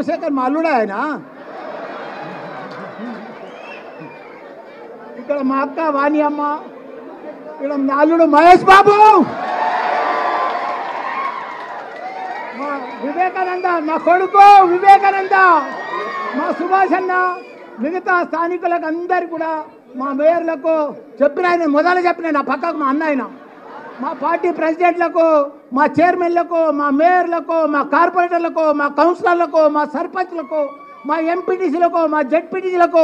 సోమశేఖర్ మా అల్లుడే ఆయన. ఇక్కడ మా అక్క వాణి అమ్మ, ఇక్కడ మా అల్లుడు మహేష్ బాబు, మా వివేకానంద, మా కొడుకు వివేకానంద, మా సుభాష్ అన్న, మిగతా స్థానికులకు అందరు కూడా, మా మేయర్లకు చెప్పిన ఆయన మొదలు చెప్పిన నా పక్కకు మా అన్న ఆయన, మా పార్టీ ప్రెసిడెంట్లకు, మా చైర్మన్లకు, మా మేయర్లకు, మా కార్పొరేటర్లకు, మా కౌన్సిలర్లకు, మా సర్పంచ్లకు, మా ఎంపీటీసీలకు, మా జెడ్పీటీసీలకు,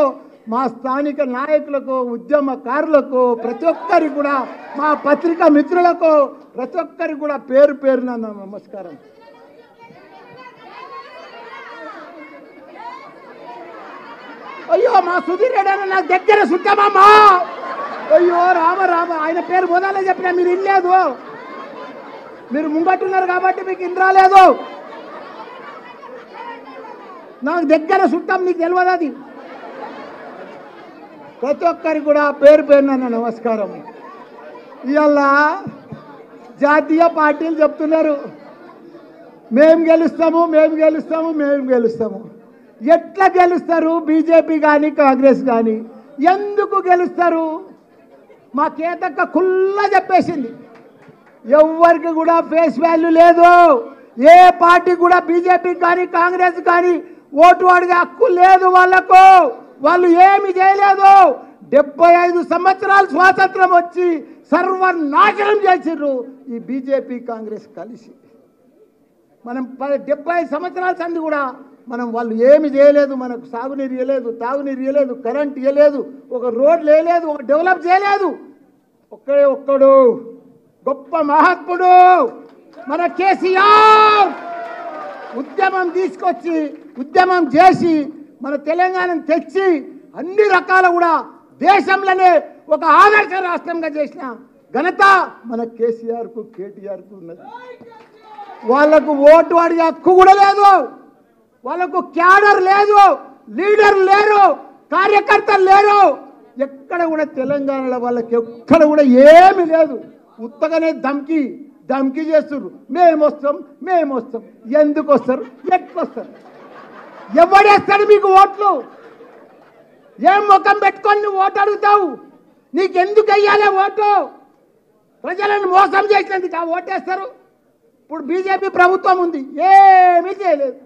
మా స్థానిక నాయకులకు, ఉద్యమకారులకు, ప్రతి ఒక్కరికి కూడా, మా పత్రికా మిత్రులకు ప్రతి ఒక్కరికి కూడా పేరు పేరున నమస్కారం. అయ్యో మా సుధీర్ రెడ్డి అన్న నాకు దగ్గర సుట్టమమ్మా. అయ్యో రామ రామ, ఆయన పేరు మొదలే చెప్పినా మీరు ఇనలేదు. మీరు ముంగట్టున్నారు కాబట్టి మీకు ఇన్ రాలేదు. నాకు దగ్గర సుట్టం, నీకు తెలియదు అది. ప్రతి ఒక్కరికి కూడా పేరు పేరున నమస్కారం. ఇవాళ జాతీయ పార్టీలు చెప్తున్నారు మేము గెలుస్తాము, మేము గెలుస్తాము, మేము గెలుస్తాము. ఎట్లా గెలుస్తారు? బీజేపీ కానీ కాంగ్రెస్ కానీ ఎందుకు గెలుస్తారు? మా కేతక్క కుల్లా చెప్పేసింది, ఎవరికి కూడా ఫేస్ వాల్యూ లేదు. ఏ పార్టీ కూడా బీజేపీ కానీ కాంగ్రెస్ కానీ ఓటు అడిగే హక్కు లేదు వాళ్ళకు. వాళ్ళు ఏమి చేయలేదు. 75 సంవత్సరాలు స్వాతంత్రం వచ్చి సర్వనాశనం చేసిర్రు ఈ బీజేపీ కాంగ్రెస్ కలిసి. మనం 70 సంవత్సరాల సంది కూడా మనం వాళ్ళు ఏమి చేయలేదు. మనకు సాగునీరు ఇవ్వలేదు, తాగునీరు ఇవ్వలేదు, కరెంట్ ఇవ్వలేదు, ఒక రోడ్లు వేయలేదు, ఒక డెవలప్ చేయలేదు. ఒక్కడే ఒక్కడు గొప్ప మహాత్ముడు మన కేసీఆర్. ఉద్యమం తీసుకొచ్చి, ఉద్యమం చేసి మన తెలంగాణను తెచ్చి అన్ని రకాల కూడా దేశంలోనే ఒక ఆదర్శ రాష్ట్రంగా చేసిన ఘనత మన కేసీఆర్కు, కేటీఆర్కు ఉన్నది. వాళ్లకు ఓటు అడిగే హక్కు కూడా లేదు. వాళ్ళకు క్యాడర్ లేదు, లీడర్ లేరు, కార్యకర్తలు లేరు. ఎక్కడ కూడా తెలంగాణలో వాళ్ళకి ఎక్కడ కూడా ఏమి లేదు. ఉత్తగానే ధమ్కి ధమ్కి చేస్తున్నారు. మేము వస్తాం, మేము వస్తాం. ఎందుకు వస్తారు? ఎట్లా వస్తారు? ఎవడేస్తాడు మీకు ఓట్లు? ఏం ముఖం పెట్టుకొని నువ్వు ఓటు అడుగుతావు? నీకెందుకు వెయ్యాలి ఓటు? ప్రజలను మోసం చేసినందుకు ఆ ఓటేస్తారు. ఇప్పుడు బీజేపీ ప్రభుత్వం ఉంది, ఏమీ చేయలేదు.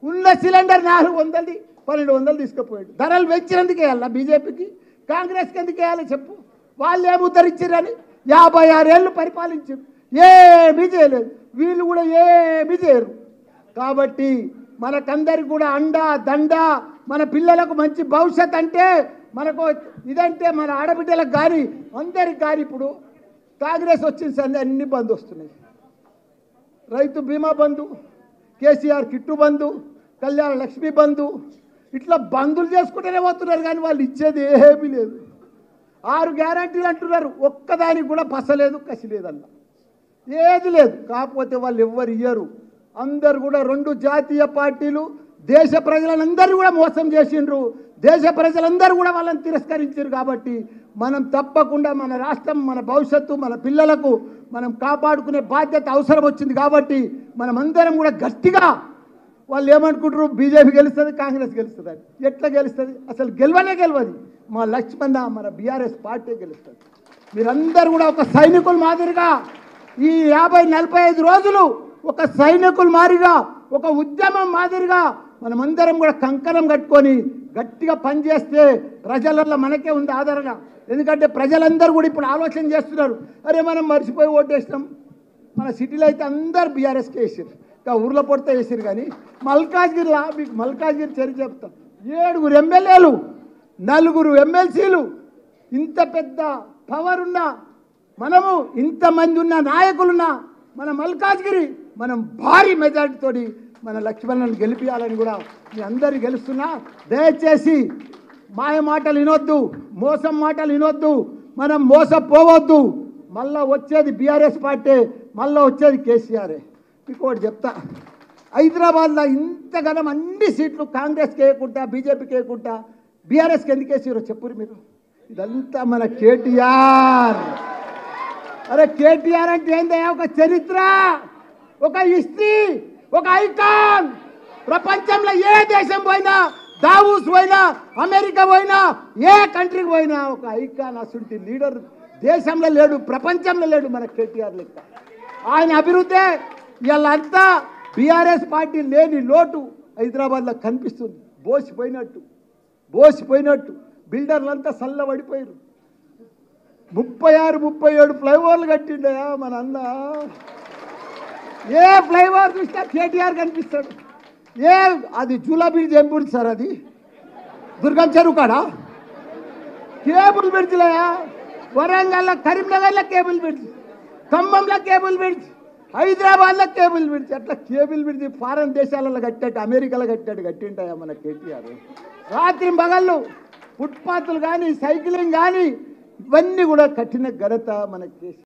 ఉన్న సిలిండర్ 400, 1200 తీసుకుపోయాడు. ధరలు పెంచినందుకు వేయాలా బీజేపీకి? కాంగ్రెస్కి ఎందుకు వేయాలి చెప్పు? వాళ్ళు ఏమి ఉద్ధరించారని 56 ఏళ్ళు పరిపాలించారు, ఏమీ చేయలేదు. వీళ్ళు కూడా ఏమీ చేయరు. కాబట్టి మనకందరికి కూడా అండా దండ, మన పిల్లలకు మంచి భవిష్యత్ అంటే మనకు ఇదంటే మన ఆడబిడ్డలకు కానీ అందరికి కానీ ఇప్పుడు కాంగ్రెస్ వచ్చిన సంది అన్ని బంద్ వస్తున్నాయి. రైతు బీమా బంధు, కేసీఆర్ కిట్టు బంధు, కళ్యాణ లక్ష్మి బంధు, ఇట్లా బంధులు చేసుకుంటూనే పోతున్నారు. కానీ వాళ్ళు ఇచ్చేది ఏమీ లేదు. 6 గ్యారంటీలు అంటున్నారు, ఒక్కదానికి కూడా పసలేదు, కసి లేదన్న, ఏది లేదు. కాకపోతే వాళ్ళు ఎవ్వరు ఇయ్యరు. అందరు కూడా 2 జాతీయ పార్టీలు దేశ ప్రజలందరూ కూడా మోసం చేసిండ్రు. దేశ ప్రజలందరూ కూడా వాళ్ళని తిరస్కరించారు. కాబట్టి మనం తప్పకుండా మన రాష్ట్రం, మన భవిష్యత్తు, మన పిల్లలకు మనం కాపాడుకునే బాధ్యత అవసరం వచ్చింది. కాబట్టి మనం అందరం కూడా గట్టిగా, వాళ్ళు ఏమనుకుంటారు బీజేపీ గెలుస్తుంది, కాంగ్రెస్ గెలుస్తుంది అని. ఎట్లా గెలుస్తుంది? అసలు గెలవనే గెలవదు. మా లక్ష్మణ, మన బీఆర్ఎస్ పార్టీ గెలుస్తుంది. మీరందరూ కూడా ఒక సైనికుల మాదిరిగా ఈ 50-45 రోజులు ఒక సైనికుల మాదిరిగా, ఒక ఉద్యమం మాదిరిగా మనమందరం కూడా కంకణం కట్టుకొని గట్టిగా పనిచేస్తే ప్రజలలో మనకే ఉంది ఆదరణ. ఎందుకంటే ప్రజలందరూ కూడా ఇప్పుడు ఆలోచన చేస్తున్నారు, అరే మనం మర్చిపోయి ఓటేసినాం. మన సిటీలో అయితే అందరు బీఆర్ఎస్కి వేసారు, ఇంకా ఊర్లో పొడితే వేసారు. కానీ మల్కాజ్గిరిలో, మీకు మల్కాజ్గిరి చర్య చెప్తాం, 7 ఎమ్మెల్యేలు, 4 ఎమ్మెల్సీలు, ఇంత పెద్ద పవర్ ఉన్న మనము, ఇంతమంది ఉన్న నాయకులున్న మన మల్కాజ్గిరి మనం భారీ మెజారిటీతోటి మన లక్ష్మణ్ని గెలిపించాలని కూడా మీ అందరినీ గెలుస్తున్నా. దయచేసి మాయ మాటలు వినొద్దు, మోసం మాటలు వినొద్దు, మనం మోసపోవద్దు. మళ్ళా వచ్చేది బీఆర్ఎస్ పార్టీ, మళ్ళీ వచ్చేది కేసీఆరే. మీకు ఒకటి చెప్తా, హైదరాబాద్లో ఇంతగానం అన్ని సీట్లు కాంగ్రెస్కి వేయకుండా, బీజేపీకి వేయకుండా బీఆర్ఎస్కి ఎందుకు వేసారో చెప్పురు మీరు. ఇదంతా మన కేటీఆర్. అరే కేటీఆర్ అంటే ఏందయ్యా? ఒక చరిత్ర, ఒక హిస్టరీ, ఒక ఐకాన్. ప్రపంచంలో ఏ దేశం పోయినా, దావూస్ పోయినా, అమెరికా పోయినా, ఏ కంట్రీకి పోయినా ఒక ఐకాన్ అసంటి లీడర్ దేశంలో లేడు, ప్రపంచంలో లేడు మన కేటీఆర్ లెక్క. ఆయన అభివృద్ధి వీళ్ళంతా బీఆర్ఎస్ పార్టీ లేని లోటు హైదరాబాద్లో కనిపిస్తుంది. బోసిపోయినట్టు బిల్డర్లంతా చల్లబడిపోయారు. 36-37 ఫ్లైఓవర్లు కట్టిండయా మన అన్న. ఏ ఫ్లైఓవర్ చూసినా కేటీఆర్ కనిపిస్తాడు. అది జూలా బ్రిడ్జ్ ఏం బ్రిడ్జ్ సార్? అది దుర్గం చెరువు కాడా కేబుల్ బ్రిడ్జ్లయా. వరంగల్లో, కరీంనగర్లో కేబుల్ బ్రిడ్జ్, ఖమ్మంలో కేబుల్ బ్రిడ్జ్, హైదరాబాద్లో కేబుల్ బ్రిడ్జ్. అట్లా కేబుల్ బ్రిడ్జ్ ఫారెన్ దేశాలలో కట్టాడు, అమెరికాలో కట్టింటాయా మన కేటీఆర్. రాత్రి పగళ్ళు ఫుట్పాత్లు కానీ, సైక్లింగ్ కానీ ఇవన్నీ కూడా కట్టిన ఘనత మన కేసీఆర్.